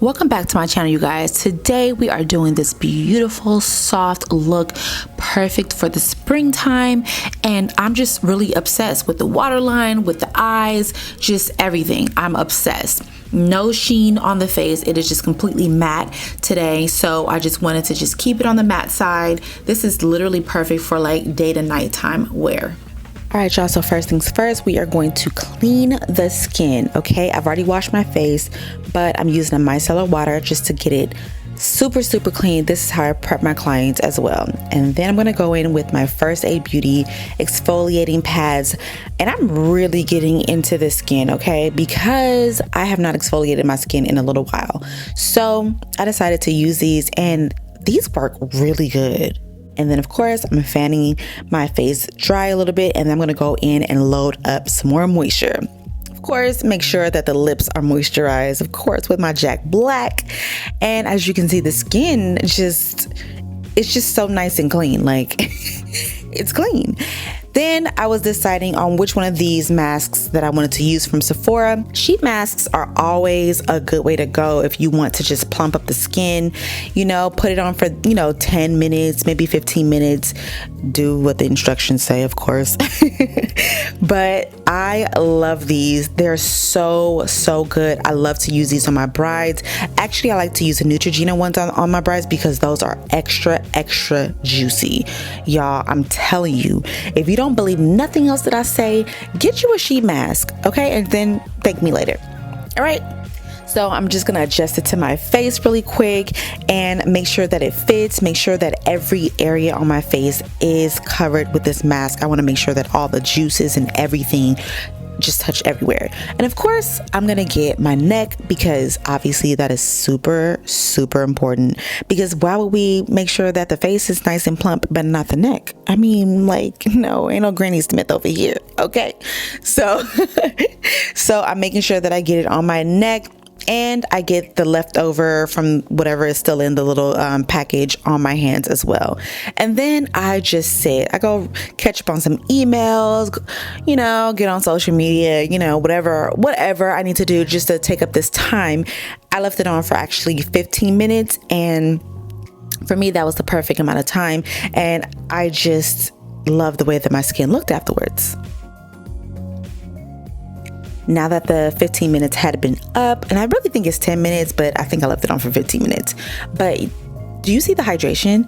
Welcome back to my channel, you guys. Today we are doing this beautiful soft look, perfect for the springtime, and I'm just really obsessed with the waterline, with the eyes, just everything. I'm obsessed. No sheen on the face. It is just completely matte today, so I just wanted to just keep it on the matte side. This is literally perfect for like day to nighttime wear. All right, y'all, so first things first, we are going to clean the skin. Okay, I've already washed my face, but I'm using a micellar water just to get it super clean. This is how I prep my clients as well. And then I'm going to go in with my First Aid Beauty exfoliating pads, and I'm really getting into the skin, okay, because I have not exfoliated my skin in a little while. So I decided to use these, and these work really good. And then of course I'm fanning my face dry a little bit, and then I'm going to go in and load up some more moisture. Of course, make sure that the lips are moisturized, of course, with my Jack Black. And as you can see, the skin it's just so nice and clean. Like it's clean. Then I was deciding on which one of these masks that I wanted to use from Sephora. Sheet masks are always a good way to go if you want to just plump up the skin, you know, put it on for, 10 minutes, maybe 15 minutes. Do what the instructions say, of course. But I love these. They're so good. I love to use these on my brides. Actually, I like to use the Neutrogena ones on my brides because those are extra juicy. Y'all, I'm telling you, if you don't believe nothing else that I say, get you a sheet mask, okay? And then thank me later. All right. So I'm just gonna adjust it to my face really quick and make sure that it fits. Make sure that every area on my face is covered with this mask. I wanna make sure that all the juices and everything just touch everywhere. And of course, I'm gonna get my neck because obviously that is super important, because why would we make sure that the face is nice and plump but not the neck? I mean, like, no, ain't no Granny Smith over here, okay? So so I'm making sure that I get it on my neck, and I get the leftover from whatever is still in the little package on my hands as well. And then I just sit. I go catch up on some emails, get on social media, whatever I need to do just to take up this time. I left it on for actually 15 minutes, and for me, that was the perfect amount of time. And I just love the way that my skin looked afterwards. Now that the 15 minutes had been up, and I really think it's 10 minutes, but I think I left it on for 15 minutes. But do you see the hydration?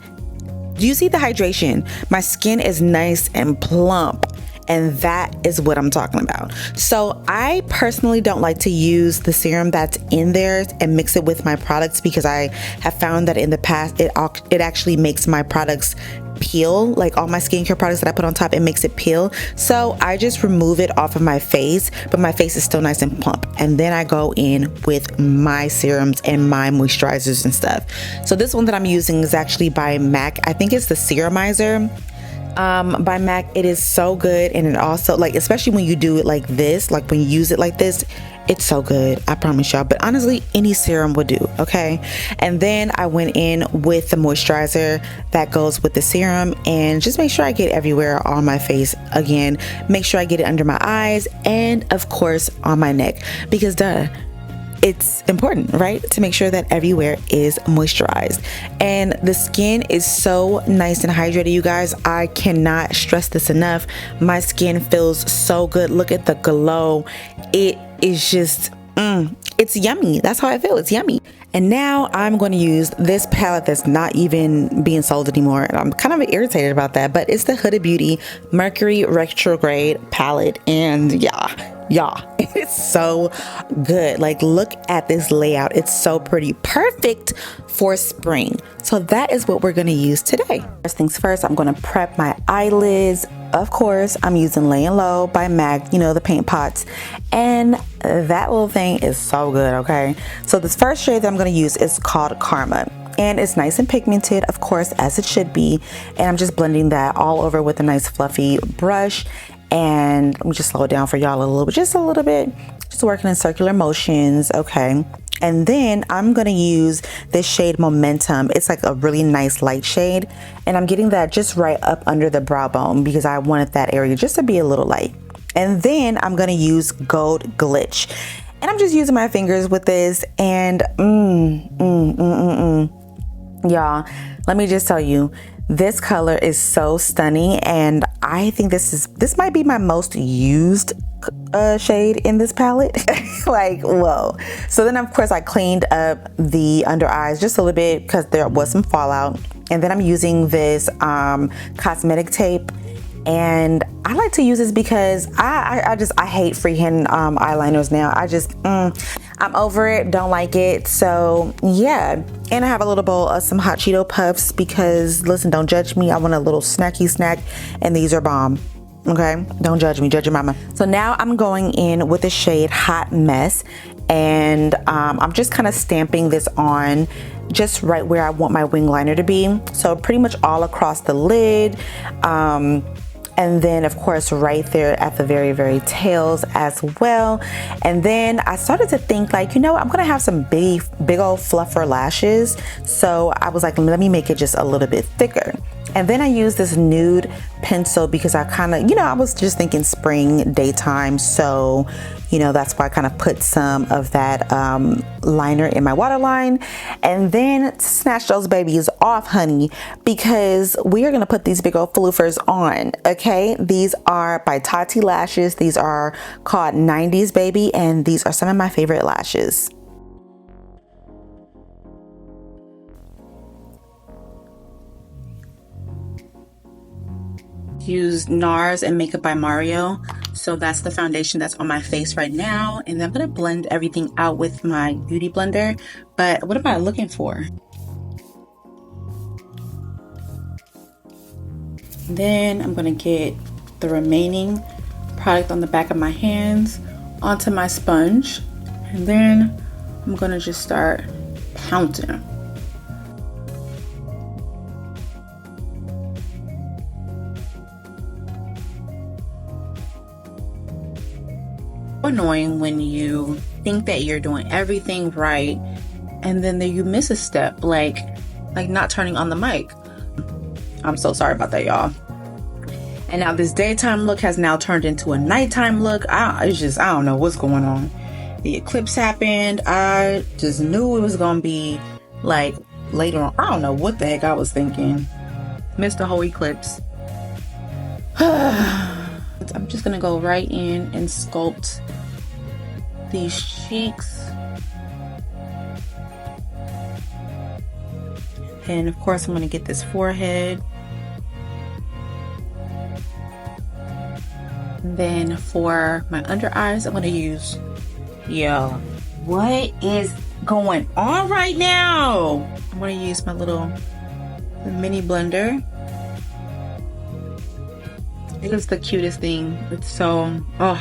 Do you see the hydration? My skin is nice and plump, and that is what I'm talking about. So I personally don't like to use the serum that's in there and mix it with my products, because I have found that in the past it actually makes my products peel. Like all my skincare products that I put on top, it makes it peel. So I just remove it off of my face, but my face is still nice and plump. And then I go in with my serums and my moisturizers and stuff. So this one that I'm using is actually by MAC. I think it's the Serumizer by MAC. It is so good, and it also, like, especially when you do it like this, like when you use it like this, it's so good, I promise y'all. But honestly, any serum would do, okay? And then I went in with the moisturizer that goes with the serum, and just make sure I get everywhere on my face. Again, make sure I get it under my eyes, and of course on my neck, because it's important, right, to make sure that everywhere is moisturized. And the skin is so nice and hydrated, you guys. I cannot stress this enough. My skin feels so good. Look at the glow. It is just it's yummy. That's how I feel. It's yummy. And now I'm going to use this palette that's not even being sold anymore, and I'm kind of irritated about that, but it's the Huda Beauty Mercury Retrograde palette. And yeah, it's so good. Like, look at this layout. It's so pretty. Perfect for spring. So that is what we're going to use today. First things first, I'm going to prep my eyelids. Of course, I'm using Laying Low by MAC, the paint pots. And that little thing is so good, okay? So this first shade that I'm going to use is called Karma. And it's nice and pigmented, of course, as it should be. And I'm just blending that all over with a nice fluffy brush. And let me just slow it down for y'all just a little bit. Just working in circular motions, okay? And then I'm gonna use this shade Momentum. It's like a really nice light shade, and I'm getting that just right up under the brow bone because I wanted that area just to be a little light. And then I'm gonna use Gold Glitch. And I'm just using my fingers with this, and y'all, let me just tell you, this color is so stunning, and I think this might be my most used shade in this palette. Like, whoa. So then of course I cleaned up the under eyes just a little bit because there was some fallout, and then I'm using this cosmetic tape. And I like to use this because I hate freehand eyeliners now. I'm over it, don't like it. So yeah, and I have a little bowl of some hot Cheeto puffs because, listen, don't judge me, I want a little snacky snack, and these are bomb. Okay, don't judge me, judge your mama. So now I'm going in with the shade Hot Mess, and I'm just kind of stamping this on just right where I want my wing liner to be. So pretty much all across the lid, and then of course right there at the very tails as well. And then I started to think, like, you know, I'm gonna have some big old fluffer lashes, so I was like, let me make it just a little bit thicker. And then I used this nude pencil because I kind of, you know, I was just thinking spring, daytime, so you know, that's why I kind of put some of that liner in my waterline. And then snatch those babies off, honey, because we are gonna put these big old floofers on, okay? These are by Tatti lashes. These are called 90s Baby, and these are some of my favorite lashes. Use NARS and Makeup by Mario. So that's the foundation that's on my face right now, and I'm gonna blend everything out with my beauty blender. But what am I looking for? Then I'm gonna get the remaining product on the back of my hands onto my sponge, and then I'm gonna just start pounding. Annoying when you think that you're doing everything right, and then you miss a step, like not turning on the mic. I'm so sorry about that, y'all. And now this daytime look has now turned into a nighttime look. I don't know what's going on. The eclipse happened. I just knew it was gonna be like later on. I don't know what the heck I was thinking. Missed the whole eclipse. I'm just gonna go right in and sculpt these cheeks. And of course I'm gonna get this forehead. And then for my under eyes, I'm gonna use, yo, what is going on right now? I'm gonna use my little mini blender. It is the cutest thing. It's so, oh,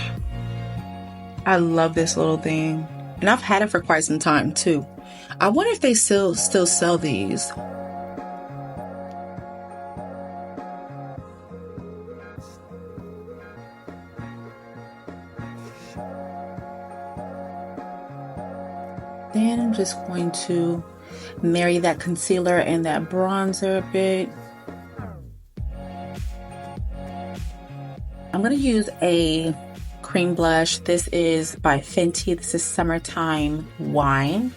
I love this little thing. And I've had it for quite some time too. I wonder if they still sell these. Then I'm just going to marry that concealer and that bronzer a bit. I'm going to use a cream blush. This is by Fenty. This is Summertime Wine.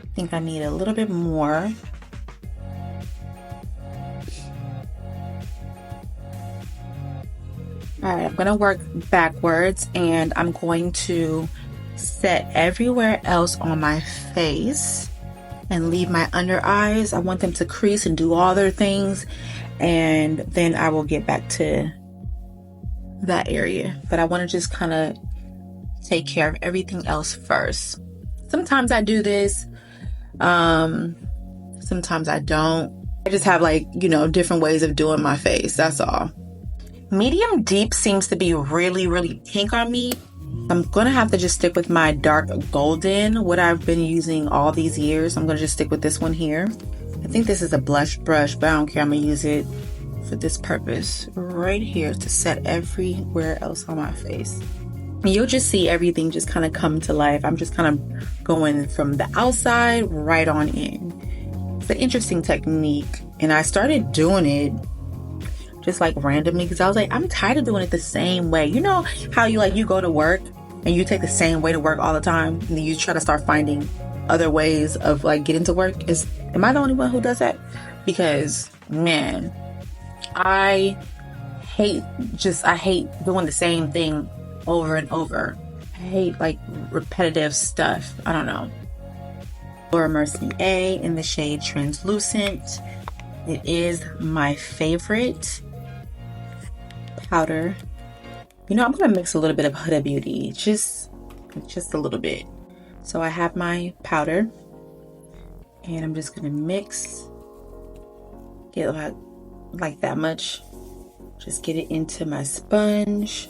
I think I need a little bit more. All right, I'm going to work backwards, and I'm going to set everywhere else on my face and leave my under eyes. I want them to crease and do all their things, and then I will get back to that area. But I want to just kind of take care of everything else first. Sometimes I do this, sometimes I don't. I just have, like, you know, different ways of doing my face, that's all. Medium deep seems to be really pink on me. I'm gonna have to just stick with my dark golden, what I've been using all these years. I'm gonna just stick with this one here. I think this is a blush brush, but I don't care. I'm gonna use it for this purpose right here to set everywhere else on my face. And you'll just see everything just kind of come to life. I'm just kind of going from the outside right on in. It's an interesting technique, and I started doing it just like randomly, because I was like, I'm tired of doing it the same way. You know how you go to work and you take the same way to work all the time, and then you try to start finding other ways of like getting to work? Am I the only one who does that? Because man, I hate doing the same thing over and over. I hate like repetitive stuff. I don't know. Laura Mercier in the shade Translucent. It is my favorite powder. You know, I'm gonna mix a little bit of Huda Beauty, just a little bit. So I have my powder, and I'm just gonna mix, get like that much. Just get it into my sponge.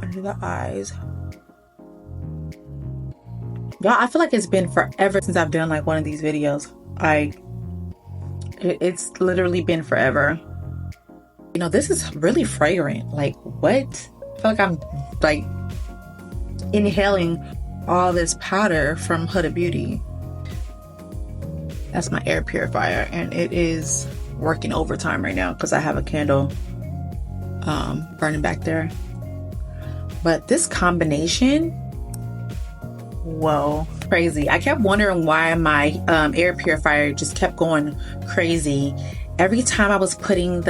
Under the eyes. Y'all, I feel like it's been forever since I've done like one of these videos. It's literally been forever. You know, this is really fragrant. Like, what? I feel like I'm like inhaling all this powder from Huda Beauty. That's my air purifier, and it is working overtime right now because I have a candle burning back there. But this combination, whoa, crazy. I kept wondering why my air purifier just kept going crazy. Every time I was putting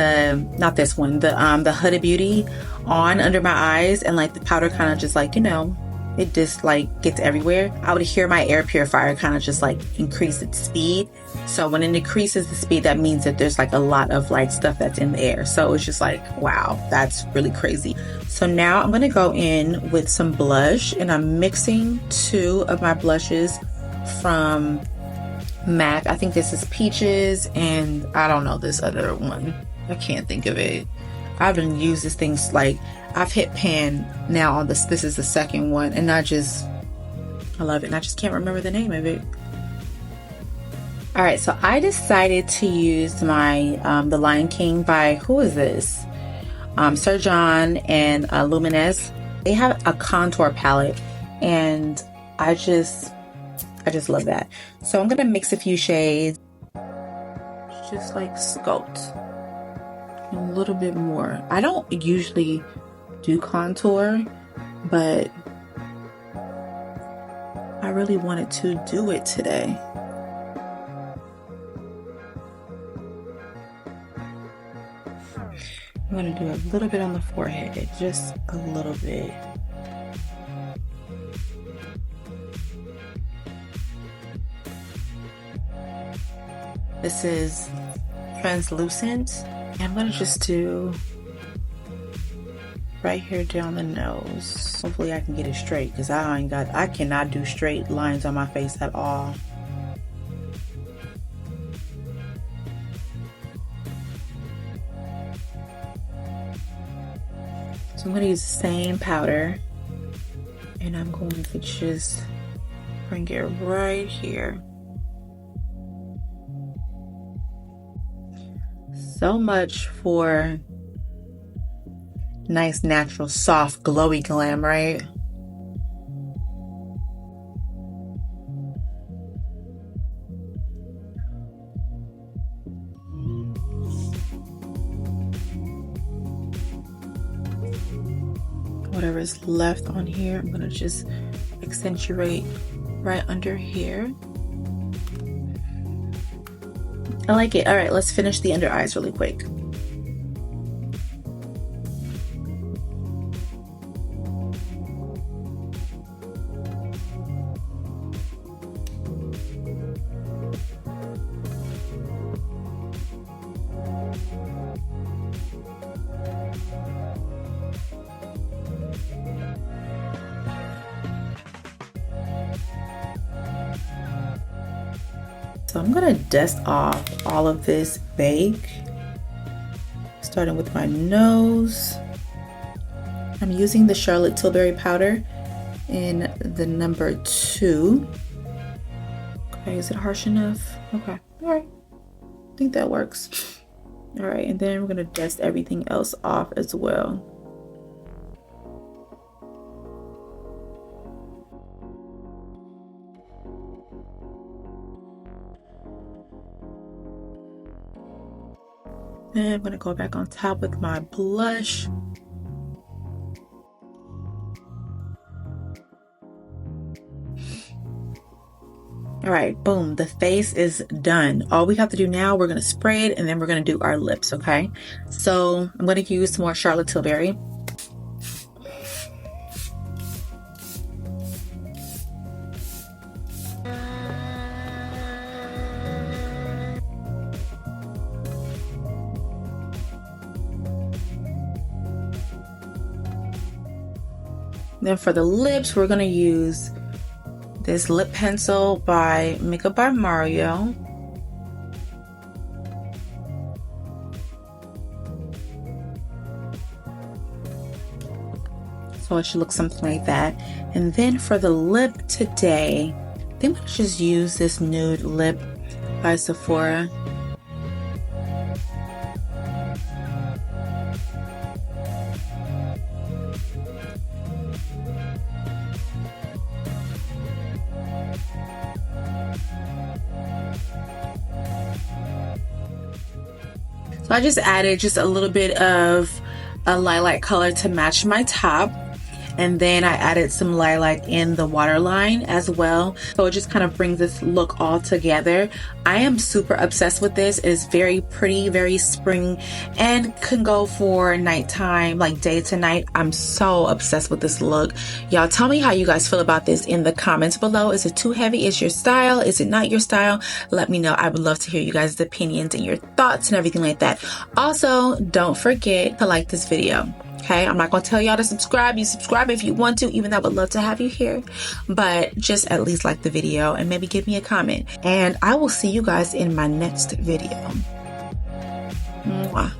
not this one, the Huda Beauty on under my eyes, and like the powder kind of just like, you know, it just like gets everywhere, I would hear my air purifier kind of just like increase its speed. So when it increases the speed, that means that there's like a lot of like stuff that's in the air. So it's just like, wow, that's really crazy. So now I'm gonna go in with some blush, and I'm mixing 2 of my blushes from MAC. I think this is Peaches, and I don't know this other one. I can't think of it. I've been using this thing like I've hit pan now on this. This is the second one, and I love it, and I just can't remember the name of it. All right, so I decided to use my The Lion King by, who is this? Sir John and Luminous. They have a contour palette, and I just love that. So I'm gonna mix a few shades, just like sculpt a little bit more. I don't usually do contour, but I really wanted to do it today. I'm gonna do a little bit on the forehead, just a little bit. This is Translucent. I'm gonna just do right here down the nose. Hopefully I can get it straight, because I cannot do straight lines on my face at all. So I'm gonna use the same powder, and I'm going to just bring it right here. So much for nice, natural, soft, glowy glam, right? Whatever's left on here, I'm gonna just accentuate right under here. I like it. All right, let's finish the under eyes really quick. So I'm gonna dust off all of this bake, starting with my nose. I'm using the Charlotte Tilbury powder in the number 2. Okay, is it harsh enough? Okay, all right, I think that works. All right, and then we're gonna dust everything else off as well. Then I'm gonna go back on top with my blush. All right, boom, the face is done. All we have to do now, we're gonna spray it and then we're gonna do our lips, okay? So I'm gonna use some more Charlotte Tilbury. Then for the lips, we're gonna use this lip pencil by Makeup by Mario. So it should look something like that. And then for the lip today, I think I'm gonna just use this Nude lip by Sephora. So I just added just a little bit of a lilac color to match my top. And then I added some lilac in the waterline as well. So it just kind of brings this look all together. I am super obsessed with this. It's very pretty, very spring, and can go for nighttime, like day to night. I'm so obsessed with this look. Y'all tell me how you guys feel about this in the comments below. Is it too heavy? Is your style? Is it not your style? Let me know. I would love to hear you guys' opinions and your thoughts and everything like that. Also, don't forget to like this video. Okay, I'm not gonna tell y'all to subscribe. You subscribe if you want to, even though I would love to have you here. But just at least like the video and maybe give me a comment. And I will see you guys in my next video. Mwah.